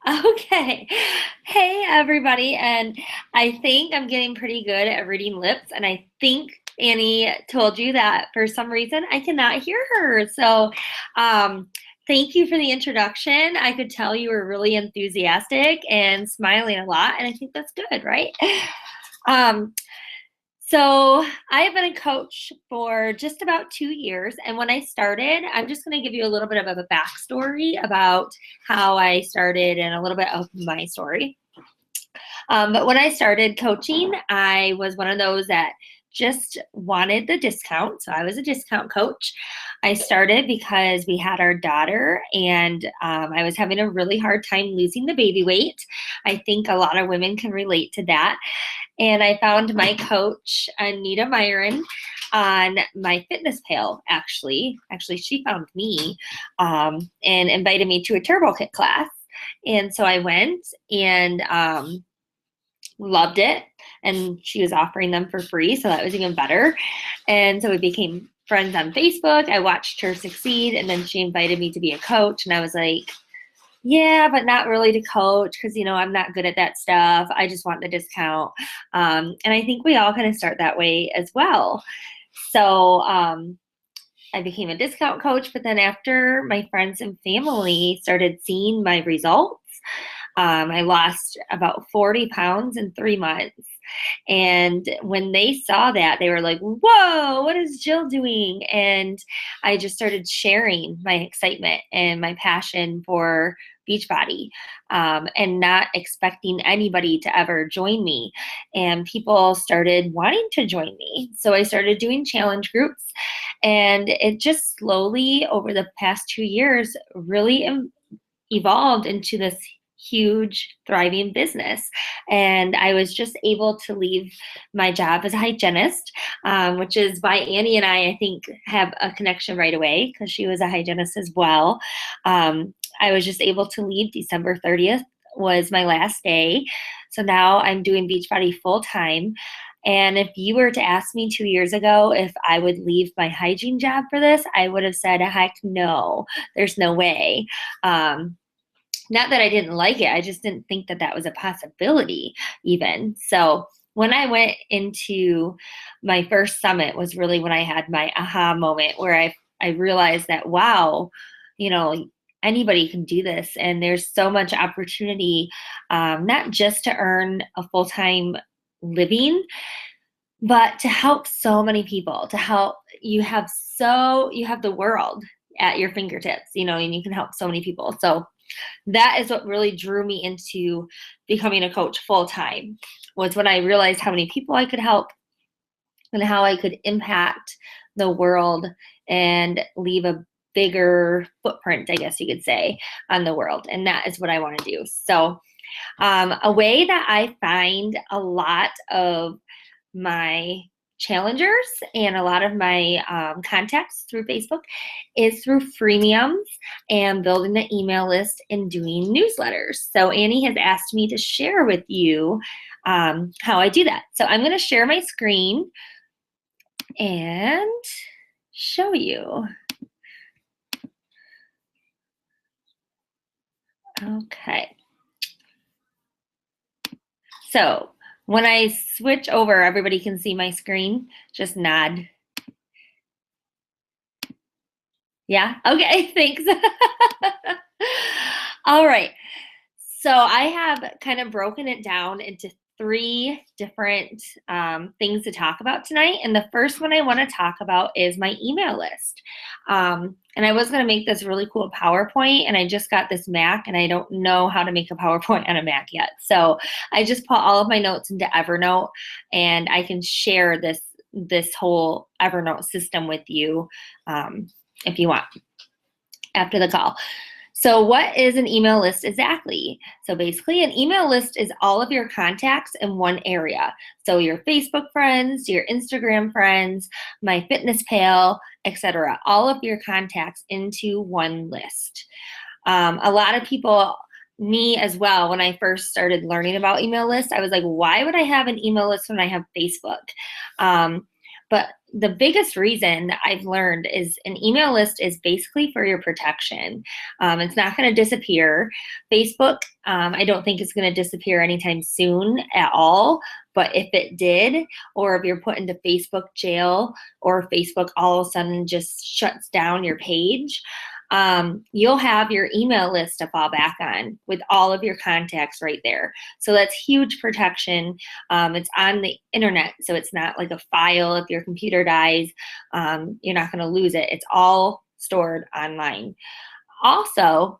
Okay. Hey, everybody. And I think I'm getting pretty good at reading lips. And I think Annie told you that for some reason I cannot hear her. So, um, thank you for the introduction. I could tell you were really enthusiastic and smiling a lot. And I think that's good, right? Um, so I have been a coach for just about 2 years. And when I started, I'm just going to give you a little bit of a backstory about how I started and a little bit of my story. But when I started coaching, I was one of those that just wanted the discount. So I was a discount coach. I started because we had our daughter and I was having a really hard time losing the baby weight. I think a lot of women can relate to that. And I found my coach, Anita Myron, on my fitness pal, actually. Actually, she found me and invited me to a Turbo Kit class. And so I went and loved it. And she was offering them for free. So that was even better. And so we became friends on Facebook. I watched her succeed. And then she invited me to be a coach. And I was like, yeah, but not really to coach because, I'm not good at that stuff. I just want the discount. And I think we all kind of start that way as well. So I became a discount coach, but then after my friends and family started seeing my results, I lost about 40 pounds in 3 months. And when they saw that, they were like, whoa, what is Jill doing? And I just started sharing my excitement and my passion for Beachbody and not expecting anybody to ever join me. And people started wanting to join me. So I started doing challenge groups. And it just slowly, over the past 2 years, really evolved into this huge thriving business. And I was just able to leave my job as a hygienist, which is why Annie and I think have a connection right away because she was a hygienist as well. I was just able to leave. December 30th was my last day. So now I'm doing Beachbody full time. And if you were to ask me 2 years ago if I would leave my hygiene job for this, I would have said, heck no, there's no way. Not that I didn't like it, I just didn't think that that was a possibility even. So when I went into my first summit was really when I had my aha moment where I realized that, wow, anybody can do this. And there's so much opportunity, not just to earn a full-time living, but to help so many people, to help you have the world at your fingertips, and you can help so many people. So that is what really drew me into becoming a coach full time, was when I realized how many people I could help and how I could impact the world and leave a bigger footprint, I guess you could say, on the world. And that is what I want to do. So a way that I find a lot of my challengers and a lot of my contacts through Facebook is through freemiums and building the email list and doing newsletters. So Annie has asked me to share with you how I do that. So I'm going to share my screen and show you. Okay. So when I switch over, everybody can see my screen. Just nod. Yeah? Okay, thanks. All right. So I have kind of broken it down into 3 different things to talk about tonight. And the first one I want to talk about is my email list. And I was going to make this really cool PowerPoint, and I just got this Mac, and I don't know how to make a PowerPoint on a Mac yet. So I just put all of my notes into Evernote, and I can share this whole Evernote system with you if you want after the call. So what is an email list exactly? So basically an email list is all of your contacts in one area. So your Facebook friends, your Instagram friends, my fitness pal, etc. All of your contacts into one list. A lot of people, me as well, when I first started learning about email lists, I was like, why would I have an email list when I have Facebook? But the biggest reason that I've learned is an email list is basically for your protection. It's not going to disappear. Facebook, I don't think it's going to disappear anytime soon at all. But if it did, or if you're put into Facebook jail, or Facebook all of a sudden just shuts down your page, you'll have your email list to fall back on with all of your contacts right there. So that's huge protection. It's on the internet, so it's not like a file. If your computer dies, you're not going to lose it. It's all stored online. Also,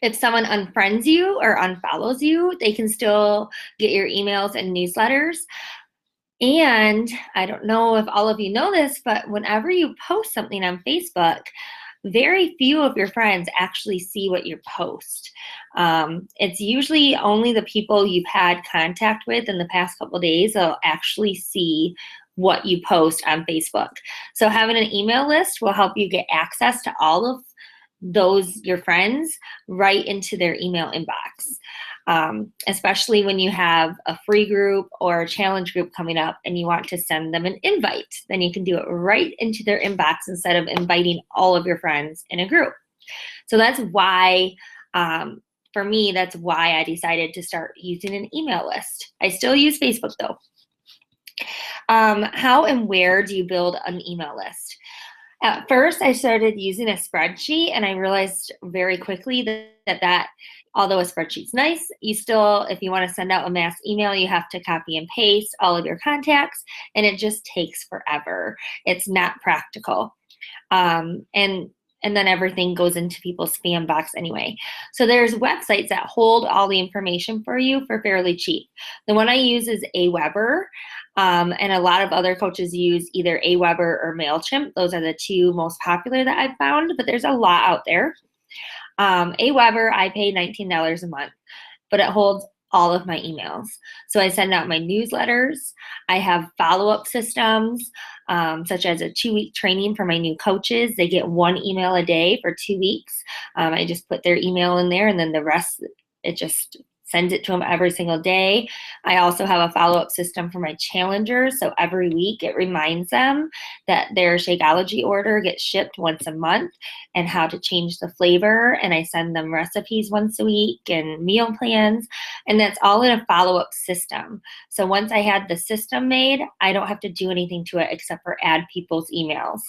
if someone unfriends you or unfollows you, they can still get your emails and newsletters. And I don't know if all of you know this, but whenever you post something on Facebook, very few of your friends actually see what you post. It's usually only the people you've had contact with in the past couple of days that'll actually see what you post on Facebook. So having an email list will help you get access to all of those, your friends, right into their email inbox. Especially when you have a free group or a challenge group coming up and you want to send them an invite, then you can do it right into their inbox instead of inviting all of your friends in a group. So that's why, for me, that's why I decided to start using an email list. I still use Facebook though. How and where do you build an email list? At first, I started using a spreadsheet, and I realized very quickly that although a spreadsheet's nice, you still, if you want to send out a mass email, you have to copy and paste all of your contacts, and it just takes forever. It's not practical. And then everything goes into people's spam box anyway. So there's websites that hold all the information for you for fairly cheap. The one I use is Aweber, and a lot of other coaches use either Aweber or MailChimp. Those are the two most popular that I've found, but there's a lot out there. Aweber, I pay $19 a month, but it holds all of my emails. So I send out my newsletters. I have follow-up systems, such as a 2-week training for my new coaches. They get 1 email a day for 2 weeks. I just put their email in there, and then the rest, it just sends it to them every single day. I also have a follow-up system for my challengers. So every week it reminds them that their Shakeology order gets shipped once a month and how to change the flavor. And I send them recipes once a week and meal plans. And that's all in a follow-up system. So once I had the system made, I don't have to do anything to it except for add people's emails,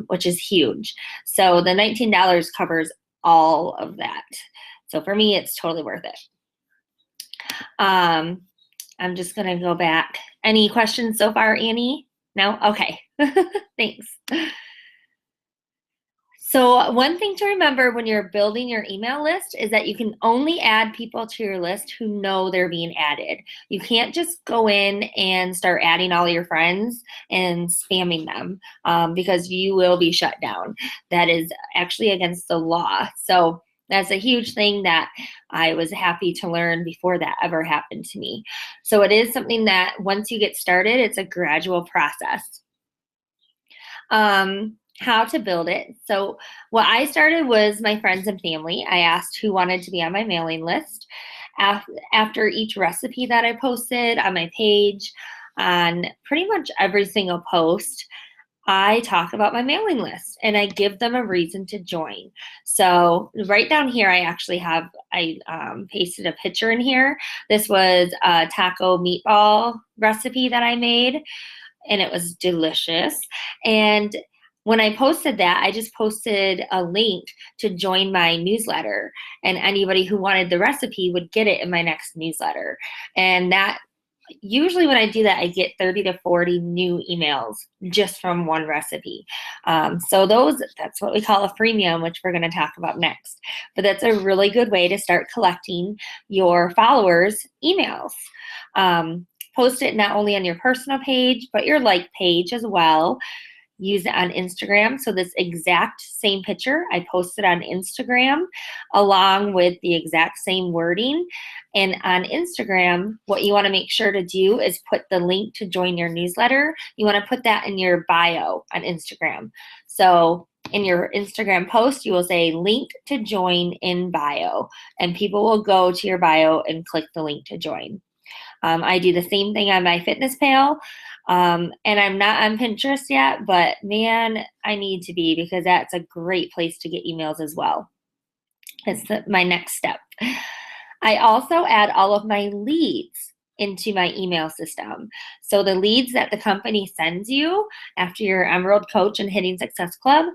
which is huge. So the $19 covers all of that. So for me, it's totally worth it. I'm just going to go back. Any questions so far, Annie? No? Okay. Thanks. So one thing to remember when you're building your email list is that you can only add people to your list who know they're being added. You can't just go in and start adding all your friends and spamming them, because you will be shut down. That is actually against the law. So that's a huge thing that I was happy to learn before that ever happened to me. So it is something that once you get started, it's a gradual process. How to build it. So what I started was my friends and family. I asked who wanted to be on my mailing list. After each recipe that I posted on my page, on pretty much every single post, I talk about my mailing list and I give them a reason to join. So right down here, I actually have, I pasted a picture in here. This was a taco meatball recipe that I made, and it was delicious. And when I posted that, I just posted a link to join my newsletter, and anybody who wanted the recipe would get it in my next newsletter. And that, usually when I do that, I get 30 to 40 new emails just from one recipe. So that's what we call a freemium, which we're going to talk about next. But that's a really good way to start collecting your followers' emails. Post it not only on your personal page, but your like page as well. Use it on Instagram. So this exact same picture, I posted on Instagram along with the exact same wording. And on Instagram, what you want to make sure to do is put the link to join your newsletter. You want to put that in your bio on Instagram. So in your Instagram post, you will say link to join in bio, and people will go to your bio and click the link to join. I do the same thing on my Fitness Pal. And I'm not on Pinterest yet, but man, I need to be, because that's a great place to get emails as well. It's my next step. I also add all of my leads into my email system. So the leads that the company sends you after your Emerald Coach and Hitting Success Club,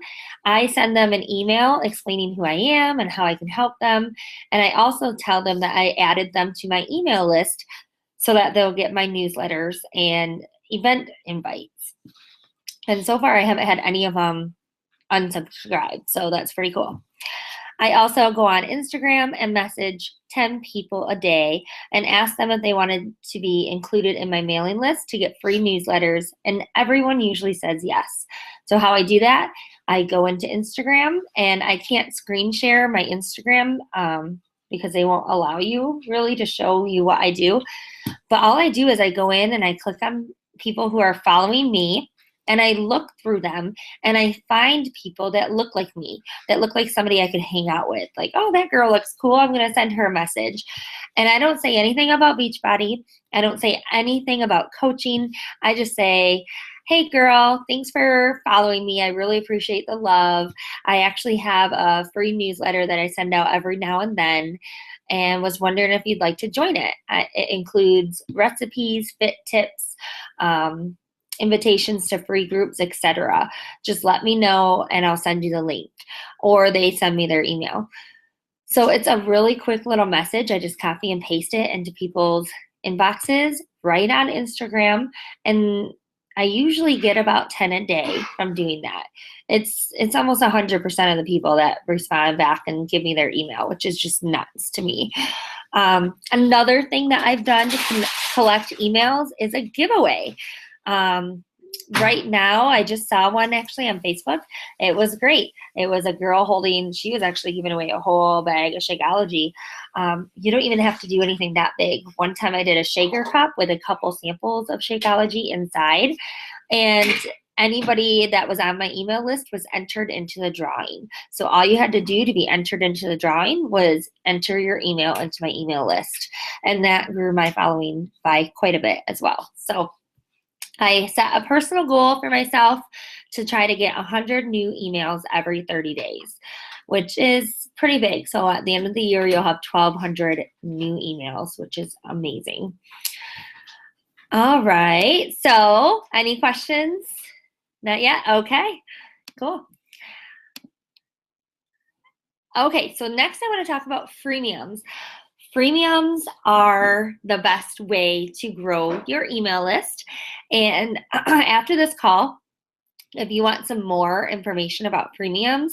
I send them an email explaining who I am and how I can help them. And I also tell them that I added them to my email list so that they'll get my newsletters and event invites. And so far, I haven't had any of them unsubscribed, so that's pretty cool. I also go on Instagram and message 10 people a day and ask them if they wanted to be included in my mailing list to get free newsletters, and everyone usually says yes. So how I do that, I go into Instagram, and I can't screen share my Instagram because they won't allow you really to show you what I do. But all I do is I go in and I click on people who are following me, and I look through them, and I find people that look like me, that look like somebody I could hang out with. Like, oh, that girl looks cool. I'm going to send her a message. And I don't say anything about Beachbody. I don't say anything about coaching. I just say, hey, girl, thanks for following me. I really appreciate the love. I actually have a free newsletter that I send out every now and then, and was wondering if you'd like to join it. It includes recipes, fit tips, invitations to free groups, etc. Just let me know and I'll send you the link, or they send me their email. So it's a really quick little message. I just copy and paste it into people's inboxes right on Instagram, and I usually get about 10 a day from doing that. It's almost 100% of the people that respond back and give me their email, which is just nuts to me. Another thing that I've done to collect emails is a giveaway. Right now, I just saw one actually on Facebook. It was great. It was a girl she was actually giving away a whole bag of Shakeology. You don't even have to do anything that big. One time I did a shaker cup with a couple samples of Shakeology inside, and anybody that was on my email list was entered into the drawing. So all you had to do to be entered into the drawing was enter your email into my email list, and that grew my following by quite a bit as well. So I set a personal goal for myself to try to get 100 new emails every 30 days, which is pretty big. So at the end of the year, you'll have 1,200 new emails, which is amazing. All right. So any questions? Not yet? Okay, cool. Okay, so next I want to talk about freemiums. Freemiums are the best way to grow your email list. And after this call, if you want some more information about freemiums,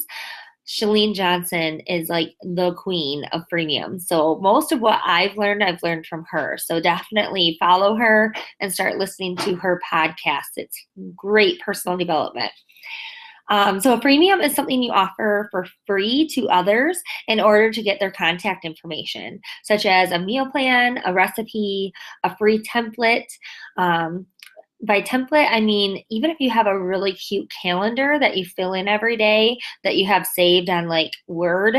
Chalene Johnson is like the queen of freemiums. So most of what I've learned from her. So definitely follow her and start listening to her podcast. It's great personal development. So a freemium is something you offer for free to others in order to get their contact information, such as a meal plan, a recipe, a free template. By template, I mean, even if you have a really cute calendar that you fill in every day that you have saved on like Word,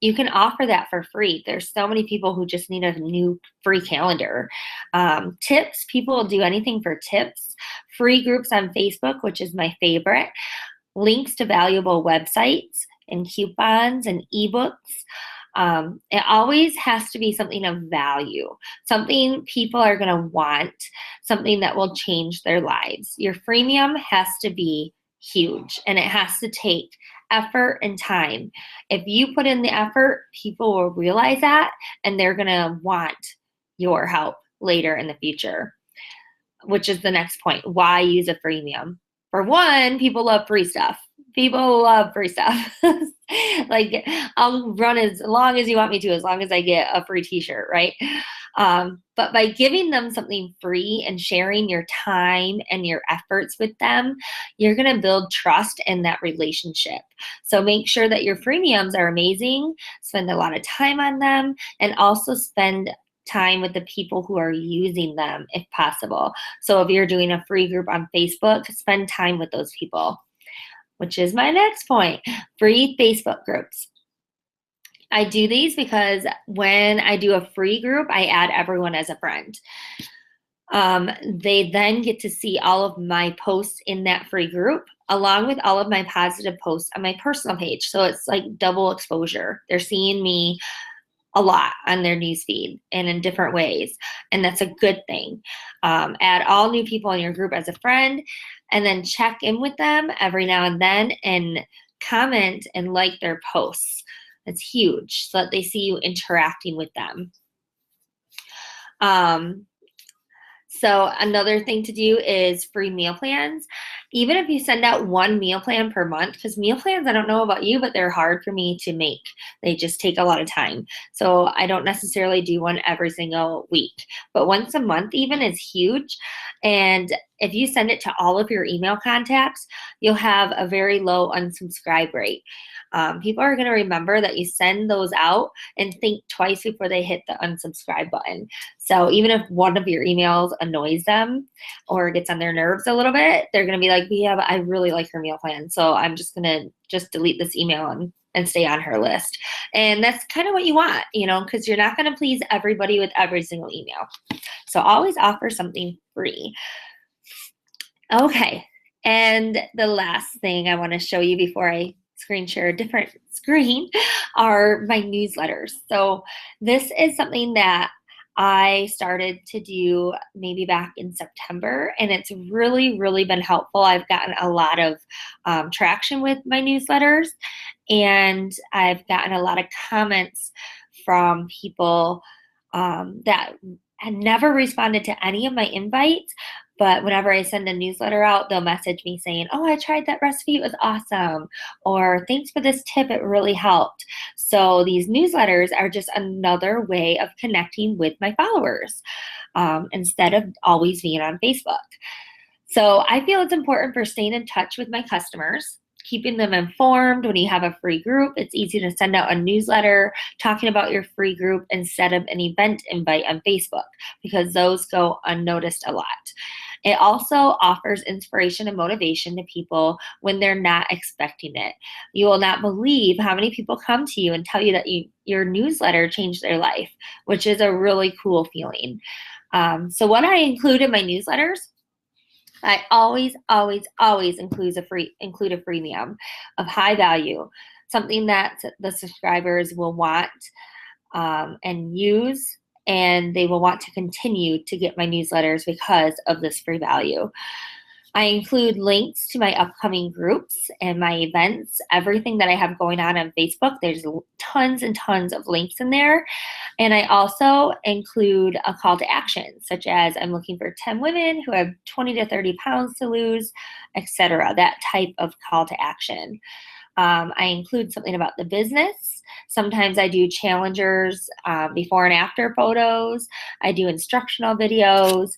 you can offer that for free. There's so many people who just need a new free calendar. Tips, people will do anything for tips. Free groups on Facebook, which is my favorite. Links to valuable websites and coupons and ebooks. It always has to be something of value, something people are going to want, something that will change their lives. Your freemium has to be huge, and it has to take effort and time. If you put in the effort, people will realize that, and they're going to want your help later in the future, which is the next point. Why use a freemium? For one, people love free stuff. People love free stuff. Like, I'll run as long as you want me to, as long as I get a free t-shirt, right? But by giving them something free and sharing your time and your efforts with them, you're going to build trust in that relationship. So make sure that your freemiums are amazing, spend a lot of time on them, and also spend time with the people who are using them if possible. So if you're doing a free group on Facebook, spend time with those people, which is my next point, free Facebook groups. I do these because when I do a free group, I add everyone as a friend. They then get to see all of my posts in that free group, along with all of my positive posts on my personal page. So it's like double exposure. They're seeing me a lot on their newsfeed and in different ways, and that's a good thing. Add all new people in your group as a friend, and then check in with them every now and then and comment and like their posts. That's huge, so that they see you interacting with them. So another thing to do is free meal plans. Even if you send out one meal plan per month, because meal plans, I don't know about you, but they're hard for me to make. They just take a lot of time. So I don't necessarily do one every single week, but once a month even is huge. And if you send it to all of your email contacts, you'll have a very low unsubscribe rate. People are going to remember that you send those out and think twice before they hit the unsubscribe button. So even if one of your emails annoys them or gets on their nerves a little bit, they're going to be like, yeah, but I really like her meal plan, so I'm just going to just delete this email and stay on her list. And that's kind of what you want, because you're not going to please everybody with every single email. So always offer something free. Okay, and the last thing I want to show you before I screen share a different screen are my newsletters. So this is something that I started to do maybe back in September, and it's really, really been helpful. I've gotten a lot of traction with my newsletters, and I've gotten a lot of comments from people that had never responded to any of my invites, but whenever I send a newsletter out, they'll message me saying, oh, I tried that recipe, it was awesome, or thanks for this tip, it really helped. So these newsletters are just another way of connecting with my followers instead of always being on Facebook. So I feel it's important for staying in touch with my customers, keeping them informed. When you have a free group, it's easy to send out a newsletter talking about your free group instead of an event invite on Facebook, because those go unnoticed a lot. It also offers inspiration and motivation to people when they're not expecting it. You will not believe how many people come to you and tell you that your newsletter changed their life, which is a really cool feeling. So what I include in my newsletters, I always, always, always include a freemium of high value, something that the subscribers will want and use, and they will want to continue to get my newsletters because of this free value. I include links to my upcoming groups and my events, everything that I have going on Facebook. There's tons and tons of links in there. And I also include a call to action, such as I'm looking for 10 women who have 20 to 30 pounds to lose, etc. That type of call to action. I include something about the business. Sometimes I do challengers, before and after photos. I do instructional videos.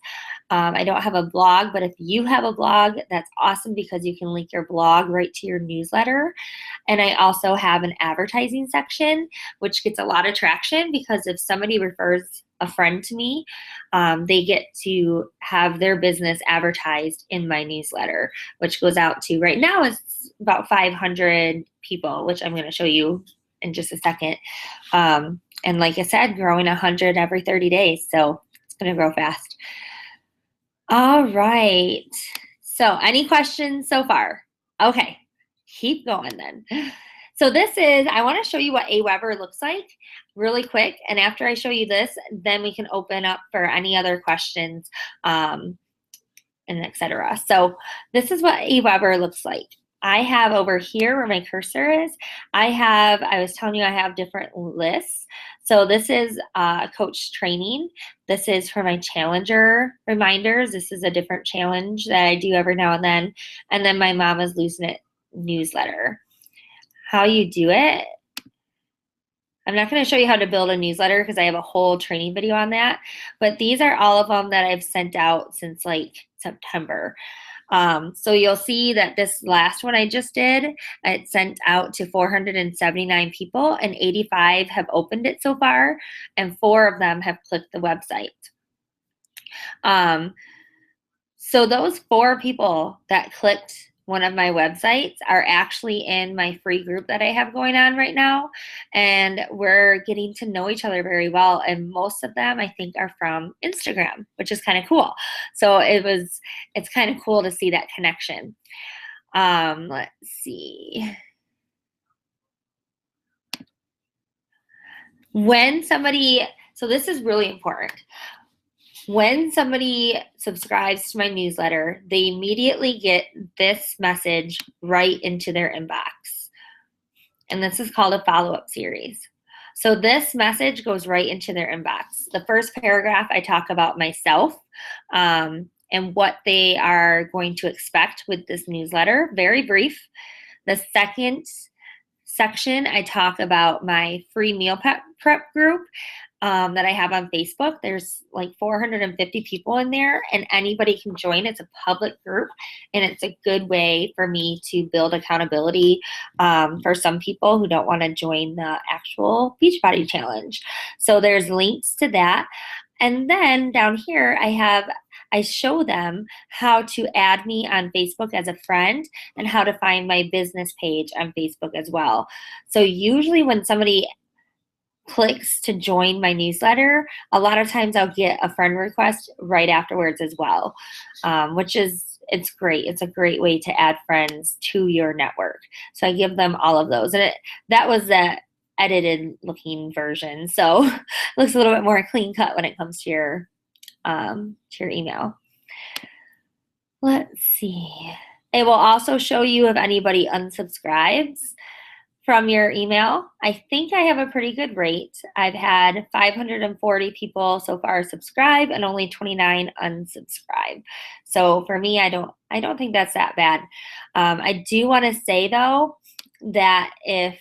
I don't have a blog, but if you have a blog, that's awesome because you can link your blog right to your newsletter. And I also have an advertising section, which gets a lot of traction because if somebody refers a friend to me, they get to have their business advertised in my newsletter, which goes out to, right now it's about 500 people, which I'm going to show you in just a second. And like I said, growing 100 every 30 days. So it's going to grow fast. All right. So any questions so far? Okay, keep going then. So this is, I want to show you what Aweber looks like really quick. And after I show you this, then we can open up for any other questions and etc. So this is what Aweber looks like. I have over here where my cursor is, I was telling you I have different lists. So this is coach training. This is for my challenger reminders. This is a different challenge that I do every now and then. And then my Mama's Losing It newsletter. How you do it, I'm not going to show you how to build a newsletter because I have a whole training video on that. But these are all of them that I've sent out since like September. So you'll see that this last one I just did, it sent out to 479 people and 85 have opened it so far and 4 of them have clicked the website. So those 4 people that clicked one of my websites are actually in my free group that I have going on right now. And we're getting to know each other very well. And most of them, I think, are from Instagram, which is kind of cool. So it's kind of cool to see that connection. Let's see. So this is really important. When somebody subscribes to my newsletter, they immediately get this message right into their inbox. And this is called a follow-up series. So this message goes right into their inbox. The first paragraph, I talk about myself and what they are going to expect with this newsletter, very brief. The second section, I talk about my free meal prep group that I have on Facebook. There's like 450 people in there, and anybody can join. It's a public group, and it's a good way for me to build accountability for some people who don't want to join the actual Beachbody Challenge. So there's links to that. And then down here, I show them how to add me on Facebook as a friend and how to find my business page on Facebook as well. So usually when somebody clicks to join my newsletter, a lot of times I'll get a friend request right afterwards as well, it's great. It's a great way to add friends to your network. So I give them all of those. And that was the edited looking version. So it looks a little bit more clean cut when it comes to your email. Let's see. It will also show you if anybody unsubscribes from your email. I think I have a pretty good rate. I've had 540 people so far subscribe and only 29 unsubscribe. So for me, I don't think that's that bad. I do want to say though that if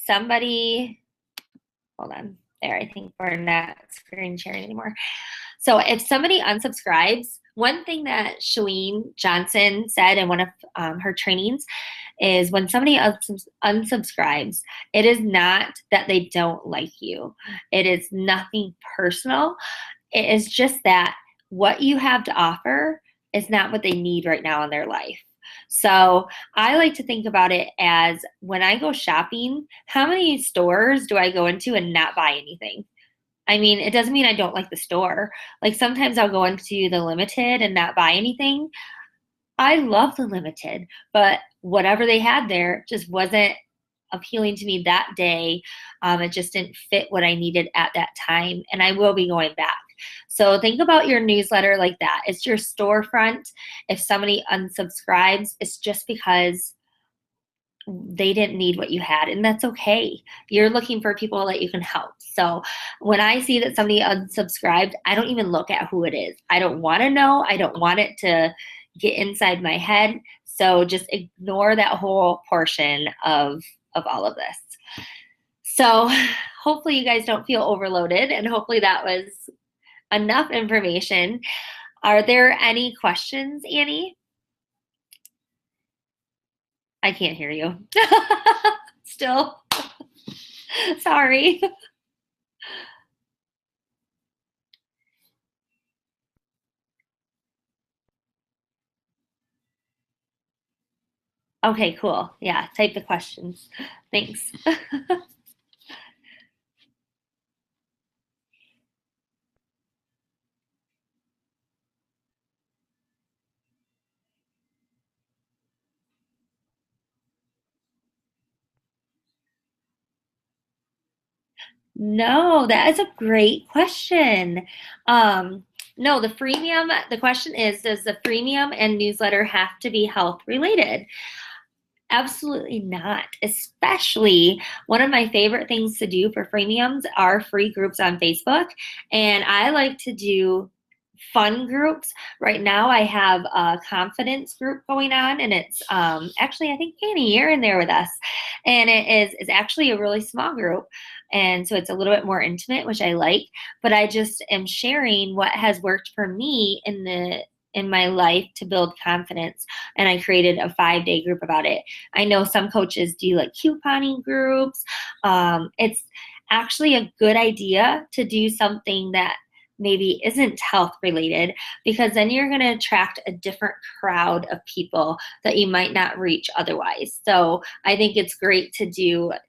somebody, hold on there, I think we're not screen sharing anymore. So if somebody unsubscribes, one thing that Shalene Johnson said in one of her trainings is when somebody unsubscribes, it is not that they don't like you. It is nothing personal. It is just that what you have to offer is not what they need right now in their life. So I like to think about it as when I go shopping, how many stores do I go into and not buy anything? I mean, it doesn't mean I don't like the store. Like sometimes I'll go into the Limited and not buy anything. I love the Limited, but whatever they had there just wasn't appealing to me that day. It just didn't fit what I needed at that time, and I will be going back. So think about your newsletter like that. It's your storefront. If somebody unsubscribes, it's just because they didn't need what you had, and that's okay. You're looking for people that you can help. So when I see that somebody unsubscribed, I don't even look at who it is. I don't want to know. I don't want it to get inside my head. So just ignore that whole portion of all of this. So hopefully you guys don't feel overloaded, and hopefully that was enough information. Are there any questions, Annie? I can't hear you. Still. Sorry. Okay, cool. Yeah, type the questions. Thanks. No, that is a great question. No, the question is, does the freemium and newsletter have to be health related? Absolutely not. Especially one of my favorite things to do for freemiums are free groups on Facebook. And I like to do fun groups. Right now I have a confidence group going on, and it's actually, I think Annie, you're in there with us. And it's actually a really small group. And so it's a little bit more intimate, which I like, but I just am sharing what has worked for me in my life to build confidence. And I created a 5-day group about it. I know some coaches do like couponing groups. It's actually a good idea to do something that maybe isn't health related, because then you're going to attract a different crowd of people that you might not reach otherwise. So I think it's great to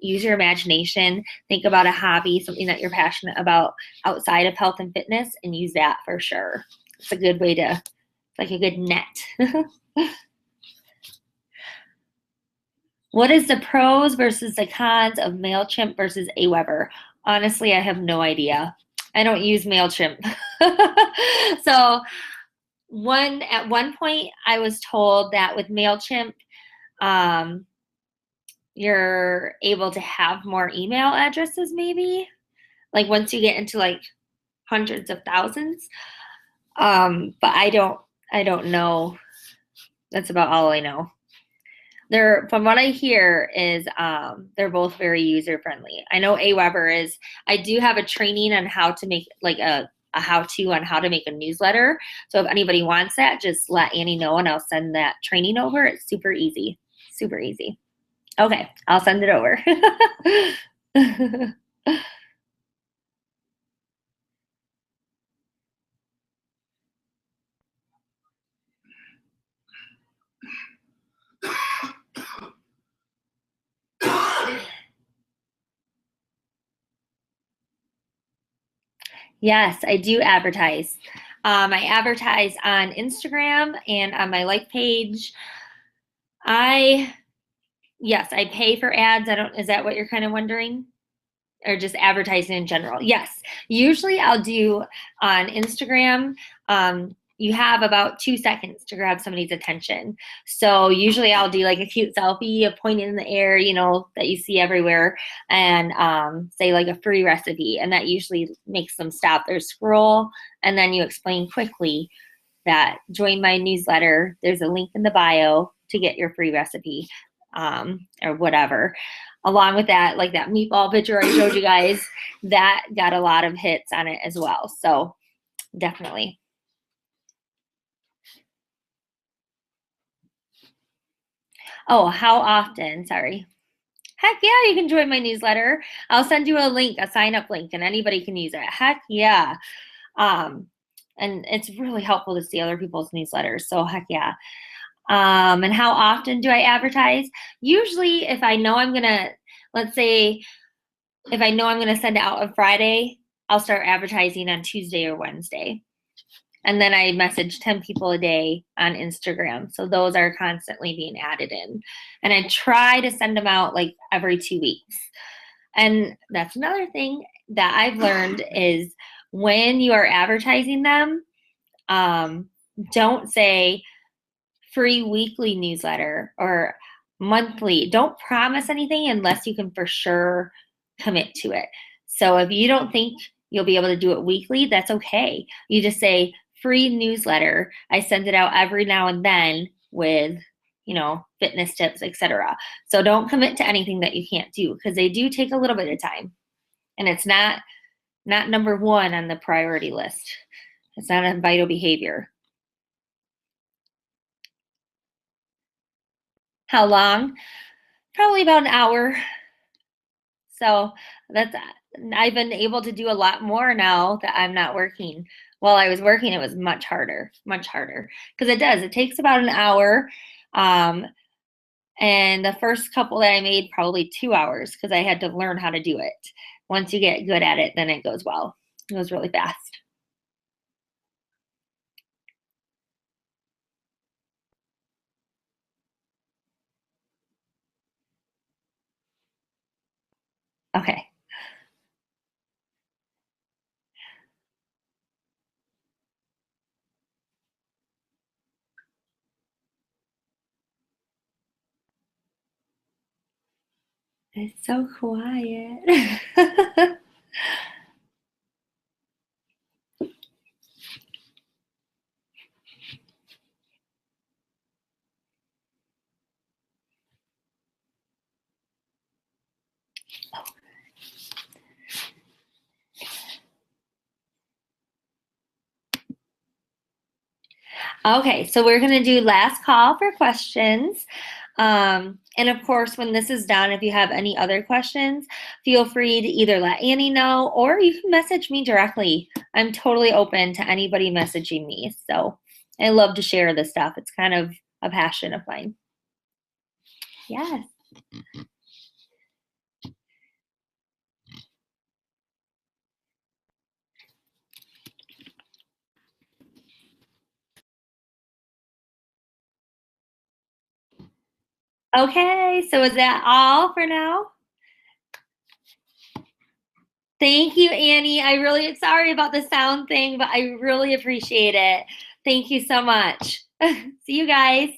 use your imagination, think about a hobby, something that you're passionate about outside of health and fitness, and use that for sure. It's a good way to, like a good net. What is the pros versus the cons of MailChimp versus Aweber? Honestly, I have no idea. I don't use MailChimp. So at one point I was told that with MailChimp, you're able to have more email addresses maybe, like once you get into like hundreds of thousands. But I don't know. That's about all I know. From what I hear is they're both very user friendly. I know Aweber is. I do have a training on how to make like a how-to on how to make a newsletter. So if anybody wants that, just let Annie know and I'll send that training over. It's super easy. Super easy. Okay, I'll send it over. Yes, I do advertise. I advertise on Instagram and on my like page. Yes, I pay for ads. Is that what you're kind of wondering? Or just advertising in general? Yes. Usually I'll do on Instagram, you have about 2 seconds to grab somebody's attention. So usually I'll do like a cute selfie of pointing in the air, that you see everywhere, and say like a free recipe. And that usually makes them stop their scroll. And then you explain quickly that join my newsletter. There's a link in the bio to get your free recipe, or whatever. Along with that, like that meatball picture I showed you guys, that got a lot of hits on it as well. So definitely. Oh, how often? Sorry. Heck yeah, you can join my newsletter. I'll send you a link, a sign up link, and anybody can use it. Heck yeah. And it's really helpful to see other people's newsletters. So heck yeah. And how often do I advertise? Usually if I know I'm gonna, let's say, if I know I'm gonna send it out on Friday, I'll start advertising on Tuesday or Wednesday. And then I message 10 people a day on Instagram. So those are constantly being added in. And I try to send them out like every 2 weeks. And that's another thing that I've learned is when you are advertising them, don't say free weekly newsletter or monthly. Don't promise anything unless you can for sure commit to it. So if you don't think you'll be able to do it weekly, that's okay. You just say free newsletter. I send it out every now and then with, fitness tips, etc. So don't commit to anything that you can't do, because they do take a little bit of time. And it's not number one on the priority list. It's not a vital behavior. How long? Probably about an hour. So I've been able to do a lot more now that I'm not working. While I was working, it was much harder, because it takes about an hour. And the first couple that I made, probably 2 hours, because I had to learn how to do it. Once you get good at it, then it goes well. It goes really fast. Okay. It's so quiet. Okay, so we're going to do last call for questions. And of course, when this is done, if you have any other questions, feel free to either let Annie know or you can message me directly. I'm totally open to anybody messaging me. So I love to share this stuff. It's kind of a passion of mine. Yes. Okay, so is that all for now? Thank you, Annie. I really sorry about the sound thing, but I really appreciate it. Thank you so much. See you guys.